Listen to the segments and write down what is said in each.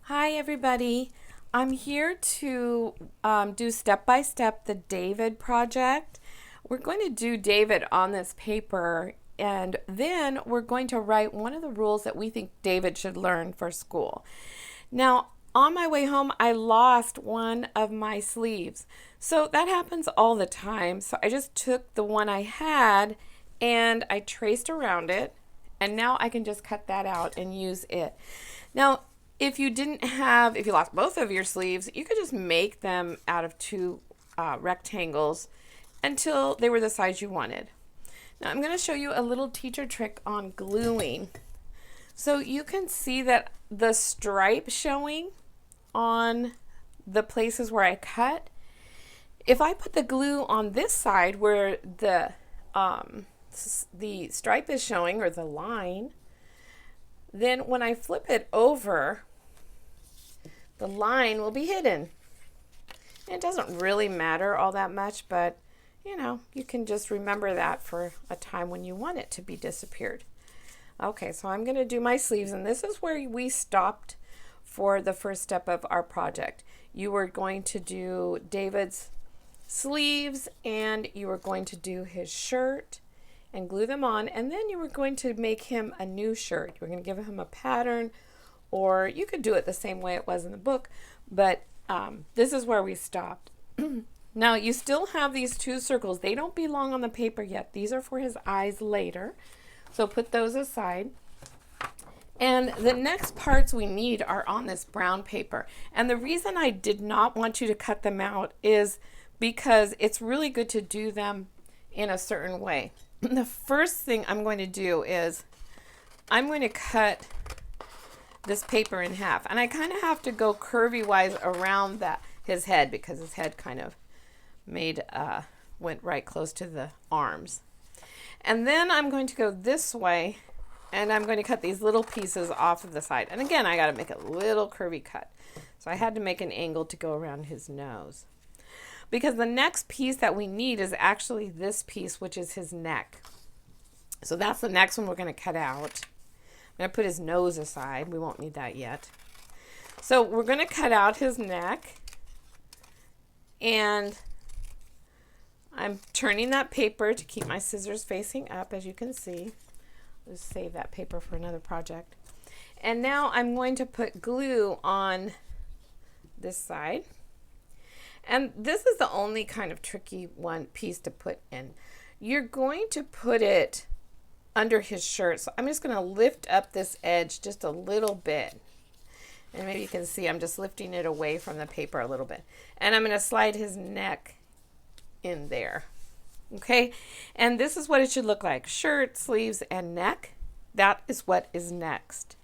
Hi everybody. I'm here to do step by step the David project. We're going to do David on this paper, and then we're going to write one of the rules that we think David should learn for school. Now, on my way home, I lost one of my sleeves. So that happens all the time. So I just took the one I had and I traced around it, and now I can just cut that out and use it. Now, if you lost both of your sleeves, you could just make them out of two rectangles until they were the size you wanted. Now I'm going to show you a little teacher trick on gluing. So you can see that the stripe showing on the places where I cut. If I put the glue on this side where the stripe is showing, or the line, then when I flip it over, the line will be hidden. It doesn't really matter all that much, but you can just remember that for a time when you want it to be disappeared. Okay, so I'm going to do my sleeves, and this is where we stopped for the first step of our project. You were going to do David's sleeves, and you were going to do his shirt and glue them on, and then you were going to make him a new shirt. You were going to give him a pattern, or you could do it the same way it was in the book, but this is where we stopped. Now you still have these two circles. They don't belong on the paper yet. These are for his eyes later, so put those aside. And the next parts we need are on this brown paper, and the reason I did not want you to cut them out is because it's really good to do them in a certain way. The first thing I'm going to do is I'm going to cut this paper in half, and I kind of have to go curvy wise around his head, because his head kind of went right close to the arms. And then I'm going to go this way, and I'm going to cut these little pieces off of the side. And again, I got to make a little curvy cut, so I had to make an angle to go around his nose, because the next piece that we need is actually this piece, which is his neck. So that's the next one we're going to cut out. I'm going to put his nose aside. We won't need that yet. So we're going to cut out his neck, and I'm turning that paper to keep my scissors facing up, as you can see. Let's save that paper for another project. And now I'm going to put glue on this side. And this is the only kind of tricky piece to put in. You're going to put it under his shirt. So I'm just going to lift up this edge just a little bit. And maybe you can see I'm just lifting it away from the paper a little bit. And I'm going to slide his neck in there. Okay? And this is what it should look like. Shirt, sleeves, and neck. That is what is next.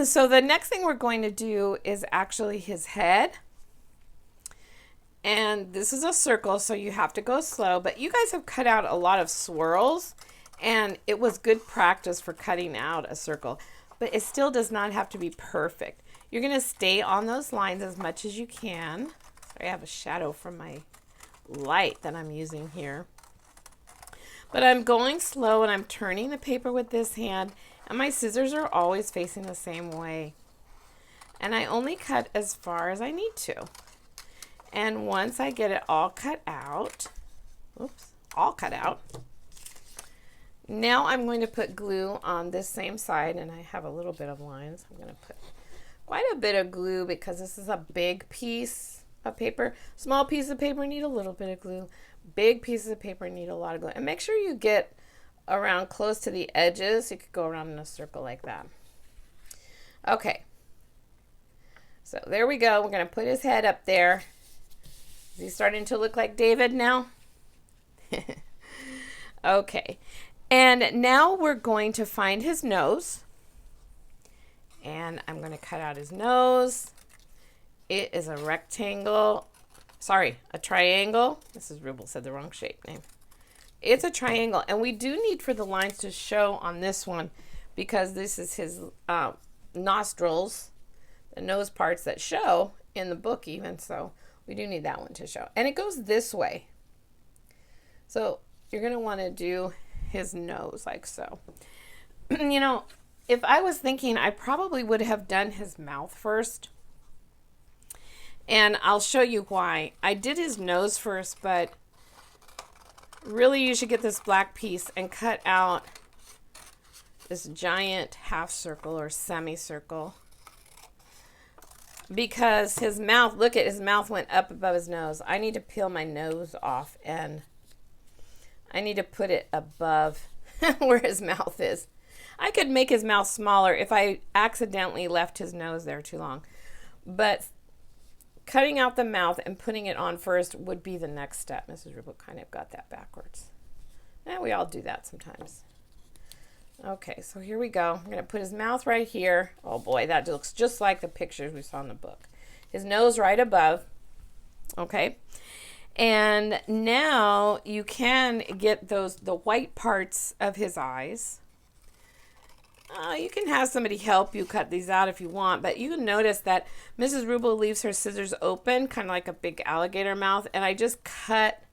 So the next thing we're going to do is actually his head. And this is a circle, so you have to go slow. But you guys have cut out a lot of swirls, and it was good practice for cutting out a circle. But it still does not have to be perfect. You're going to stay on those lines as much as you can. Sorry, I have a shadow from my light that I'm using here. But I'm going slow, and I'm turning the paper with this hand, and my scissors are always facing the same way. And I only cut as far as I need to. And once I get it all cut out, now I'm going to put glue on this same side, and I have a little bit of lines. I'm going to put quite a bit of glue because this is a big piece of paper. Small pieces of paper need a little bit of glue. Big pieces of paper need a lot of glue. And make sure you get around close to the edges. You could go around in a circle like that. Okay. So there we go. We're going to put his head up there. Is he starting to look like David now? Okay. And now we're going to find his nose. And I'm going to cut out his nose. It is a rectangle. Sorry, a triangle. Mrs. Rubel said the wrong shape name. It's a triangle. And we do need for the lines to show on this one, because this is his nostrils, the nose parts that show in the book even. So we do need that one to show. And it goes this way. So you're going to want to do his nose like so. if I was thinking, I probably would have done his mouth first. And I'll show you why. I did his nose first, but really you should get this black piece and cut out this giant half circle or semicircle. Because his mouth, look at his mouth went up above his nose. I need to peel my nose off and I need to put it above where his mouth is. I could make his mouth smaller if I accidentally left his nose there too long. But cutting out the mouth and putting it on first would be the next step. Mrs. Rubel kind of got that backwards. And we all do that sometimes. Okay, so here we go. I'm going to put his mouth right here. Oh boy, that looks just like the pictures we saw in the book. His nose right above. Okay. And now you can get the white parts of his eyes. You can have somebody help you cut these out if you want, but you can notice that Mrs. Rubel leaves her scissors open, kind of like a big alligator mouth, and I just cut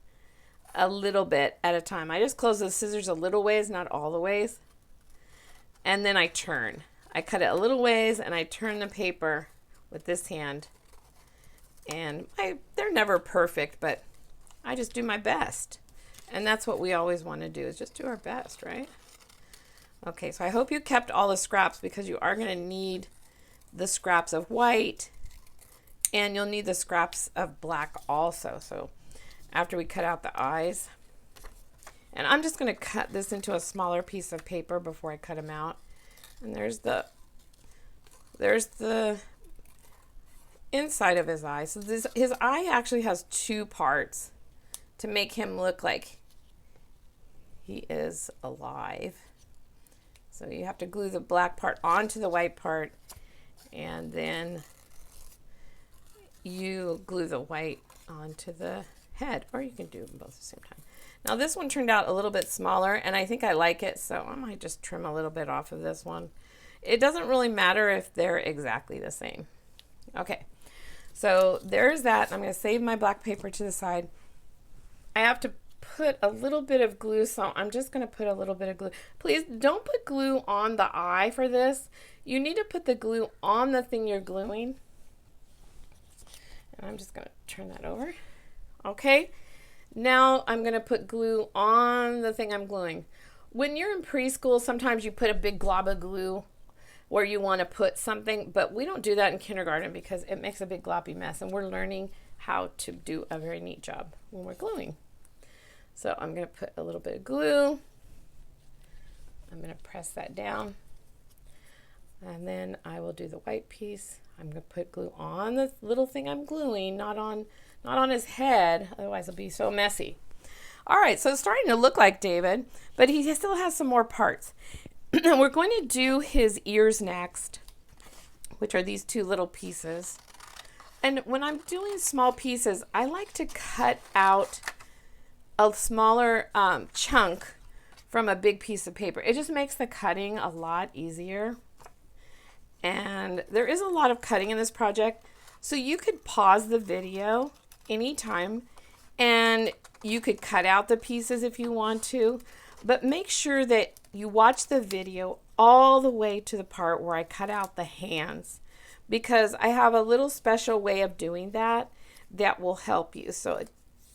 a little bit at a time. I just close the scissors a little ways, not all the ways, and then I turn. I cut it a little ways, and I turn the paper with this hand, and they're never perfect, but I just do my best, and that's what we always want to do, is just do our best, right? Okay, so I hope you kept all the scraps because you are going to need the scraps of white and you'll need the scraps of black also. So after we cut out the eyes, and I'm just going to cut this into a smaller piece of paper before I cut them out. And there's the inside of his eye. So his eye actually has two parts to make him look like he is alive. So you have to glue the black part onto the white part, and then you glue the white onto the head, or you can do them both at the same time. Now this one turned out a little bit smaller, and I think I like it, so I might just trim a little bit off of this one. It doesn't really matter if they're exactly the same. Okay, so there's that. I'm going to save my black paper to the side. I have to put a little bit of glue, so I'm just going to put a little bit of glue. Please don't put glue on the eye for this. You need to put the glue on the thing you're gluing. And I'm just going to turn that over. Okay, now I'm going to put glue on the thing I'm gluing. When you're in preschool, sometimes you put a big glob of glue where you want to put something, but we don't do that in kindergarten because it makes a big gloppy mess, and we're learning how to do a very neat job when we're gluing. So I'm going to put a little bit of glue. I'm going to press that down. And then I will do the white piece. I'm going to put glue on the little thing I'm gluing, not on his head. Otherwise it'll be so messy. All right, so it's starting to look like David, but he still has some more parts. We're going to do his ears next, which are these two little pieces. And when I'm doing small pieces, I like to cut out a smaller chunk from a big piece of paper. It just makes the cutting a lot easier. And there is a lot of cutting in this project, so you could pause the video anytime and you could cut out the pieces if you want to, but make sure that you watch the video all the way to the part where I cut out the hands, because I have a little special way of doing that that will help you so it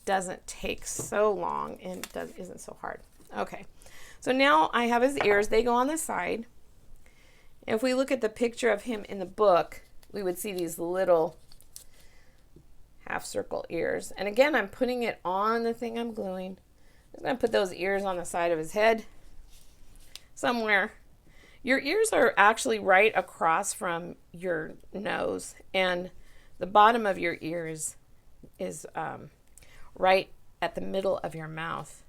doesn't take so long and isn't so hard. Okay, so now I have his ears. They go on the side. If we look at the picture of him in the book, we would see these little half circle ears. And again, I'm putting it on the thing I'm gluing. I'm going to put those ears on the side of his head somewhere. Your ears are actually right across from your nose, and the bottom of your ears is right at the middle of your mouth.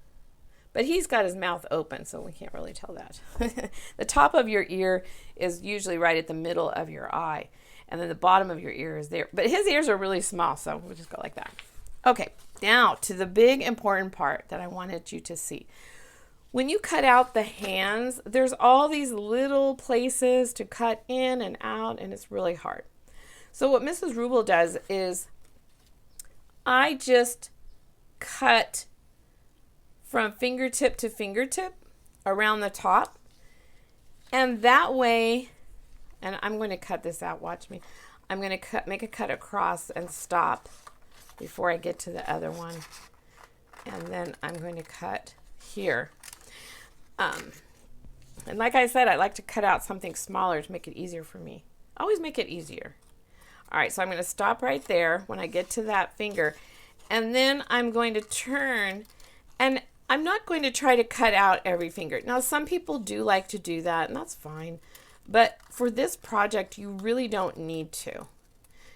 But he's got his mouth open, so we can't really tell that. The top of your ear is usually right at the middle of your eye, and then the bottom of your ear is there. But his ears are really small, so we'll just go like that. Okay, now to the big important part that I wanted you to see. When you cut out the hands, there's all these little places to cut in and out, and it's really hard. So what Mrs. Rubel does is I just cut from fingertip to fingertip around the top, And that way, and I'm going to cut this out, watch me. I'm going to make a cut across and stop before I get to the other one. And then I'm going to cut here. And like I said, I like to cut out something smaller to make it easier for me. Always make it easier. All right, so I'm going to stop right there when I get to that finger. And then I'm going to turn, and I'm not going to try to cut out every finger. Now, some people do like to do that, and that's fine. But for this project, you really don't need to.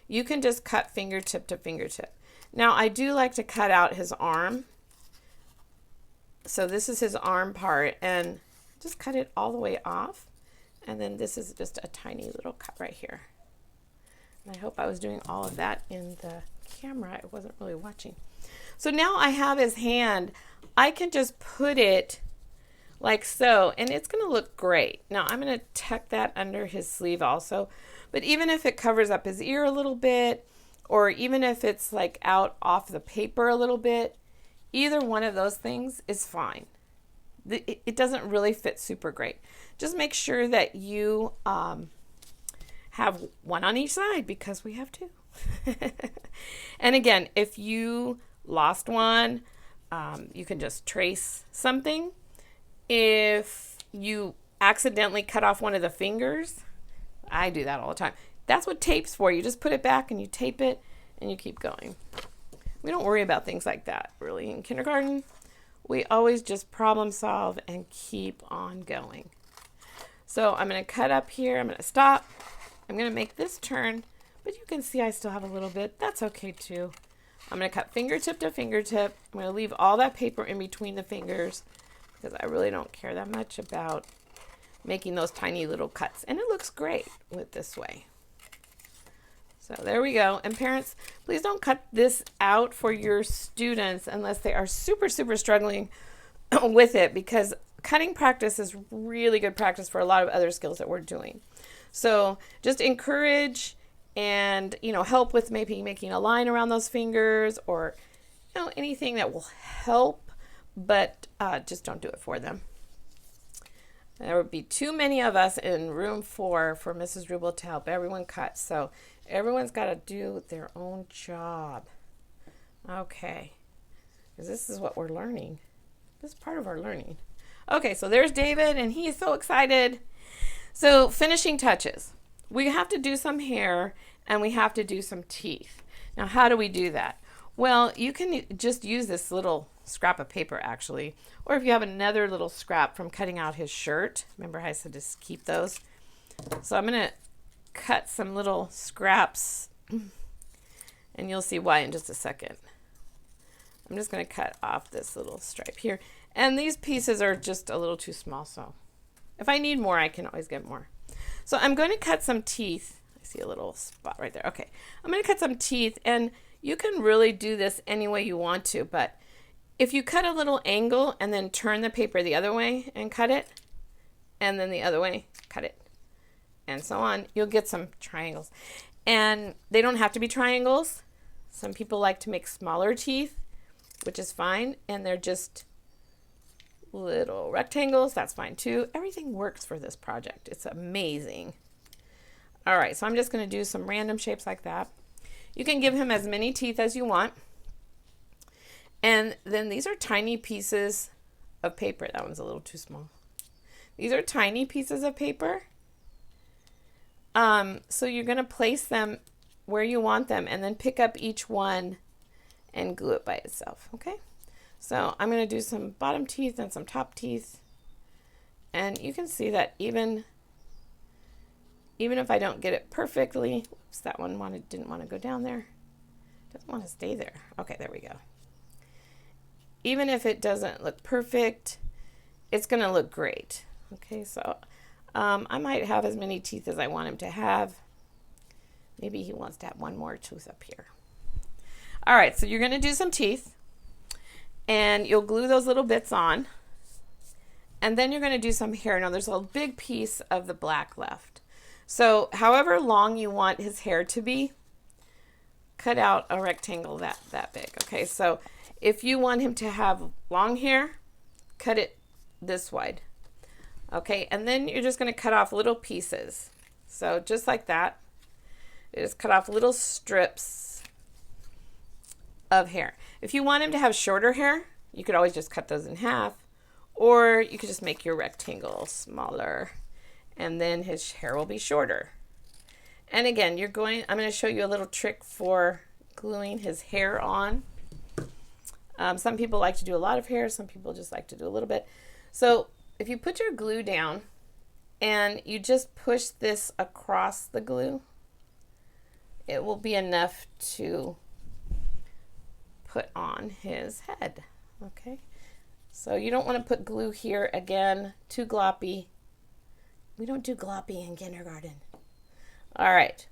You can just cut fingertip to fingertip. Now, I do like to cut out his arm. So this is his arm part, and just cut it all the way off. And then this is just a tiny little cut right here. And I hope I was doing all of that in the camera. I wasn't really watching. So now I have his hand. I can just put it like so, and it's going to look great. Now I'm going to tuck that under his sleeve also. But even if it covers up his ear a little bit, or even if it's like out off the paper a little bit, either one of those things is fine. It doesn't really fit super great. Just make sure that you have one on each side, because we have two. And again, if you lost one, you can just trace something. If you accidentally cut off one of the fingers, I do that all the time. That's what tape's for. You just put it back and you tape it and you keep going. We don't worry about things like that really in kindergarten. We always just problem solve and keep on going. So I'm going to cut up here. I'm going to stop. I'm going to make this turn, but you can see I still have a little bit. That's okay too. I'm going to cut fingertip to fingertip. I'm going to leave all that paper in between the fingers because I really don't care that much about making those tiny little cuts. And it looks great with this way. So there we go. And parents, please don't cut this out for your students unless they are super, super struggling with it, because cutting practice is really good practice for a lot of other skills that we're doing. So just encourage and, help with maybe making a line around those fingers, or, anything that will help, but just don't do it for them. There would be too many of us in room 4 for Mrs. Rubel to help everyone cut. So everyone's got to do their own job. Okay. Because this is what we're learning. This is part of our learning. Okay, so there's David, and he's so excited. So finishing touches. We have to do some hair, and we have to do some teeth. Now, how do we do that? Well, you can just use this little scrap of paper, actually. Or if you have another little scrap from cutting out his shirt. Remember I said just keep those. So I'm going to cut some little scraps, and you'll see why in just a second. I'm just going to cut off this little stripe here. And these pieces are just a little too small, so if I need more, I can always get more. So I'm going to cut some teeth. I see a little spot right there. Okay, I'm going to cut some teeth, and you can really do this any way you want to, but if you cut a little angle and then turn the paper the other way and cut it, and then the other way, cut it, and so on, you'll get some triangles. And they don't have to be triangles. Some people like to make smaller teeth, which is fine, and they're just little rectangles. That's fine too. Everything works for this project. It's amazing. All right, so I'm just going to do some random shapes like that. You can give him as many teeth as you want. And then these are tiny pieces of paper. That one's a little too small. These are tiny pieces of paper. So you're going to place them where you want them, and then pick up each one and glue it by itself. Okay. So I'm going to do some bottom teeth and some top teeth. And you can see that even if I don't get it perfectly, oops, that one didn't want to go down there. Doesn't want to stay there. Okay, there we go. Even if it doesn't look perfect, it's going to look great. Okay, so I might have as many teeth as I want him to have. Maybe he wants to have one more tooth up here. All right, so you're going to do some teeth, and you'll glue those little bits on, and then you're going to do some hair. Now, there's a big piece of the black left. So however long you want his hair to be, cut out a rectangle that big. Okay, so if you want him to have long hair, cut it this wide. Okay, and then you're just going to cut off little pieces. So just like that, you just cut off little strips of hair. If you want him to have shorter hair, you could always just cut those in half, or you could just make your rectangle smaller, and then his hair will be shorter. And again, I'm going to show you a little trick for gluing his hair on. Some people like to do a lot of hair, some people just like to do a little bit. So if you put your glue down and you just push this across the glue, it will be enough to put on his head. Okay, so you don't want to put glue here again, too gloppy. We don't do gloppy in kindergarten. All right,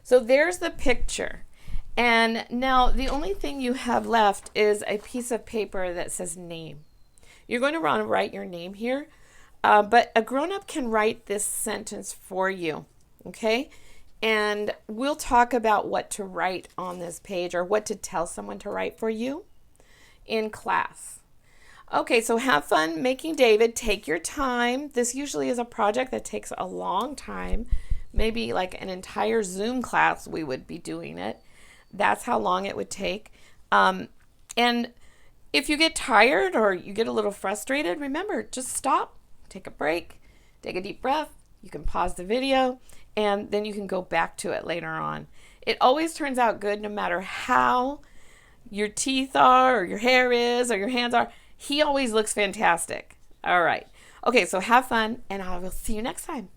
so there's the picture. And now the only thing you have left is a piece of paper that says name. You're going to want to write your name here, but a grown-up can write this sentence for you, okay? And we'll talk about what to write on this page or what to tell someone to write for you in class. Okay, so have fun making David. Take your time. This usually is a project that takes a long time, maybe like an entire Zoom class we would be doing it. That's how long it would take. And if you get tired or you get a little frustrated, remember, just stop, take a break, take a deep breath. You can pause the video, and then you can go back to it later on. It always turns out good no matter how your teeth are or your hair is or your hands are. He always looks fantastic. All right. Okay, so have fun, and I will see you next time.